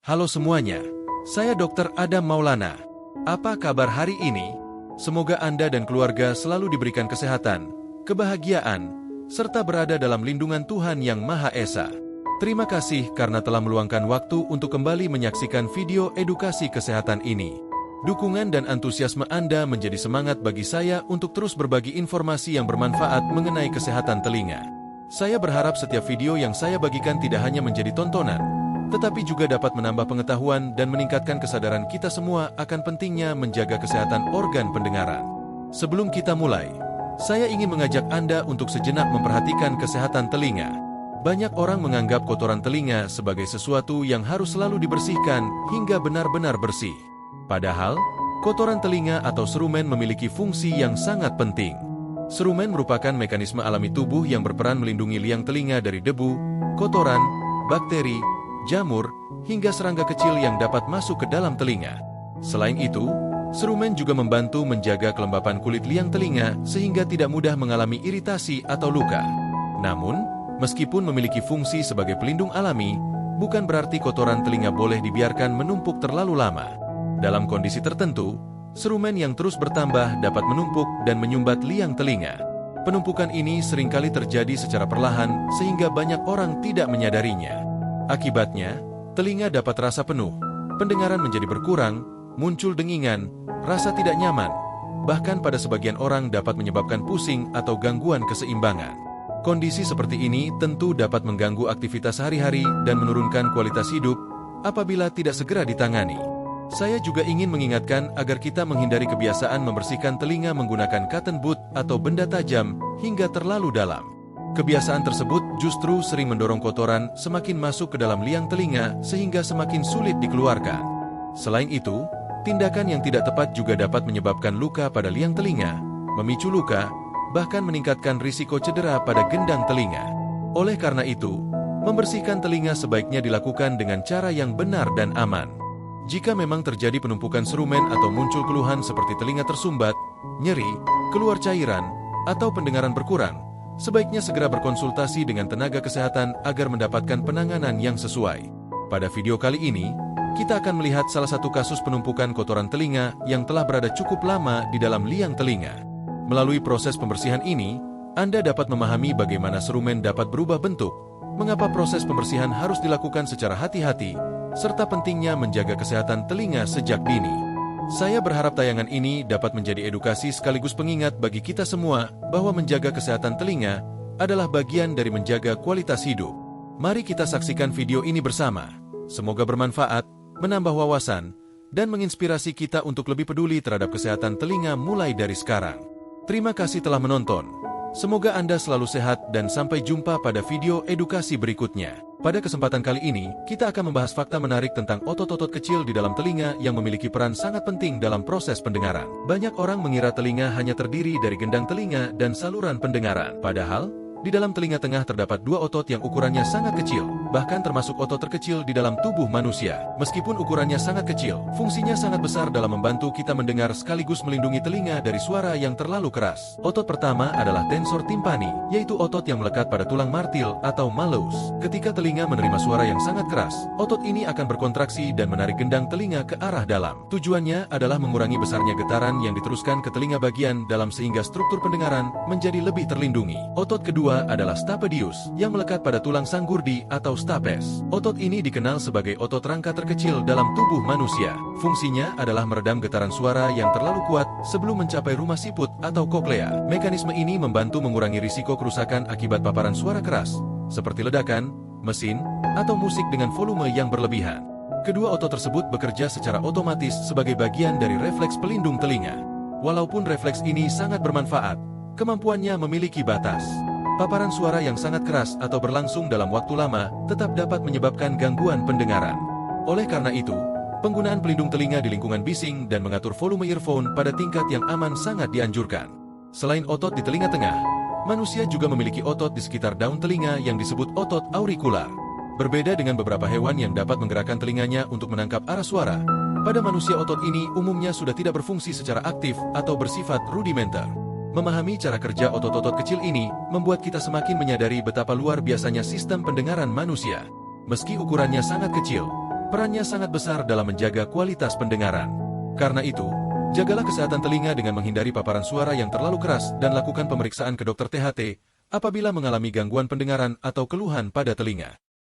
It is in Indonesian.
Halo semuanya, saya Dr. Adam Maulana. Apa kabar hari ini? Semoga Anda dan keluarga selalu diberikan kesehatan, kebahagiaan, serta berada dalam lindungan Tuhan Yang Maha Esa. Terima kasih karena telah meluangkan waktu untuk kembali menyaksikan video edukasi kesehatan ini. Dukungan dan antusiasme Anda menjadi semangat bagi saya untuk terus berbagi informasi yang bermanfaat mengenai kesehatan telinga. Saya berharap setiap video yang saya bagikan tidak hanya menjadi tontonan, tetapi juga dapat menambah pengetahuan dan meningkatkan kesadaran kita semua akan pentingnya menjaga kesehatan organ pendengaran. Sebelum kita mulai, saya ingin mengajak Anda untuk sejenak memperhatikan kesehatan telinga. Banyak orang menganggap kotoran telinga sebagai sesuatu yang harus selalu dibersihkan hingga benar-benar bersih. Padahal, kotoran telinga atau serumen memiliki fungsi yang sangat penting. Serumen merupakan mekanisme alami tubuh yang berperan melindungi liang telinga dari debu, kotoran, bakteri, jamur, hingga serangga kecil yang dapat masuk ke dalam telinga. Selain itu, serumen juga membantu menjaga kelembapan kulit liang telinga sehingga tidak mudah mengalami iritasi atau luka. Namun, meskipun memiliki fungsi sebagai pelindung alami, bukan berarti kotoran telinga boleh dibiarkan menumpuk terlalu lama. Dalam kondisi tertentu, serumen yang terus bertambah dapat menumpuk dan menyumbat liang telinga. Penumpukan ini seringkali terjadi secara perlahan sehingga banyak orang tidak menyadarinya. Akibatnya, telinga dapat terasa penuh, pendengaran menjadi berkurang, muncul dengingan, rasa tidak nyaman, bahkan pada sebagian orang dapat menyebabkan pusing atau gangguan keseimbangan. Kondisi seperti ini tentu dapat mengganggu aktivitas sehari-hari dan menurunkan kualitas hidup apabila tidak segera ditangani. Saya juga ingin mengingatkan agar kita menghindari kebiasaan membersihkan telinga menggunakan cotton bud atau benda tajam hingga terlalu dalam. Kebiasaan tersebut justru sering mendorong kotoran semakin masuk ke dalam liang telinga sehingga semakin sulit dikeluarkan. Selain itu, tindakan yang tidak tepat juga dapat menyebabkan luka pada liang telinga, memicu luka, bahkan meningkatkan risiko cedera pada gendang telinga. Oleh karena itu, membersihkan telinga sebaiknya dilakukan dengan cara yang benar dan aman. Jika memang terjadi penumpukan serumen atau muncul keluhan seperti telinga tersumbat, nyeri, keluar cairan, atau pendengaran berkurang, sebaiknya segera berkonsultasi dengan tenaga kesehatan agar mendapatkan penanganan yang sesuai. Pada video kali ini, kita akan melihat salah satu kasus penumpukan kotoran telinga yang telah berada cukup lama di dalam liang telinga. Melalui proses pembersihan ini, Anda dapat memahami bagaimana serumen dapat berubah bentuk, mengapa proses pembersihan harus dilakukan secara hati-hati, serta pentingnya menjaga kesehatan telinga sejak dini. Saya berharap tayangan ini dapat menjadi edukasi sekaligus pengingat bagi kita semua bahwa menjaga kesehatan telinga adalah bagian dari menjaga kualitas hidup. Mari kita saksikan video ini bersama. Semoga bermanfaat, menambah wawasan, dan menginspirasi kita untuk lebih peduli terhadap kesehatan telinga mulai dari sekarang. Terima kasih telah menonton. Semoga Anda selalu sehat dan sampai jumpa pada video edukasi berikutnya. Pada kesempatan kali ini, kita akan membahas fakta menarik tentang otot-otot kecil di dalam telinga yang memiliki peran sangat penting dalam proses pendengaran. Banyak orang mengira telinga hanya terdiri dari gendang telinga dan saluran pendengaran. Padahal, di dalam telinga tengah terdapat dua otot yang ukurannya sangat kecil, bahkan termasuk otot terkecil di dalam tubuh manusia. Meskipun ukurannya sangat kecil, fungsinya sangat besar dalam membantu kita mendengar sekaligus melindungi telinga dari suara yang terlalu keras. Otot pertama adalah tensor timpani, yaitu otot yang melekat pada tulang martil atau malleus. Ketika telinga menerima suara yang sangat keras, otot ini akan berkontraksi dan menarik gendang telinga ke arah dalam. Tujuannya adalah mengurangi besarnya getaran yang diteruskan ke telinga bagian dalam sehingga struktur pendengaran menjadi lebih terlindungi. Otot kedua adalah stapedius, yang melekat pada tulang sanggurdi atau stapes. Otot ini dikenal sebagai otot rangka terkecil dalam tubuh manusia. Fungsinya adalah meredam getaran suara yang terlalu kuat sebelum mencapai rumah siput atau koklea. Mekanisme ini membantu mengurangi risiko kerusakan akibat paparan suara keras, seperti ledakan, mesin, atau musik dengan volume yang berlebihan. Kedua otot tersebut bekerja secara otomatis sebagai bagian dari refleks pelindung telinga. Walaupun refleks ini sangat bermanfaat, kemampuannya memiliki batas. Paparan suara yang sangat keras atau berlangsung dalam waktu lama tetap dapat menyebabkan gangguan pendengaran. Oleh karena itu, penggunaan pelindung telinga di lingkungan bising dan mengatur volume earphone pada tingkat yang aman sangat dianjurkan. Selain otot di telinga tengah, manusia juga memiliki otot di sekitar daun telinga yang disebut otot aurikular. Berbeda dengan beberapa hewan yang dapat menggerakkan telinganya untuk menangkap arah suara, pada manusia otot ini umumnya sudah tidak berfungsi secara aktif atau bersifat rudimenter. Memahami cara kerja otot-otot kecil ini membuat kita semakin menyadari betapa luar biasanya sistem pendengaran manusia. Meski ukurannya sangat kecil, perannya sangat besar dalam menjaga kualitas pendengaran. Karena itu, jagalah kesehatan telinga dengan menghindari paparan suara yang terlalu keras dan lakukan pemeriksaan ke dokter THT apabila mengalami gangguan pendengaran atau keluhan pada telinga.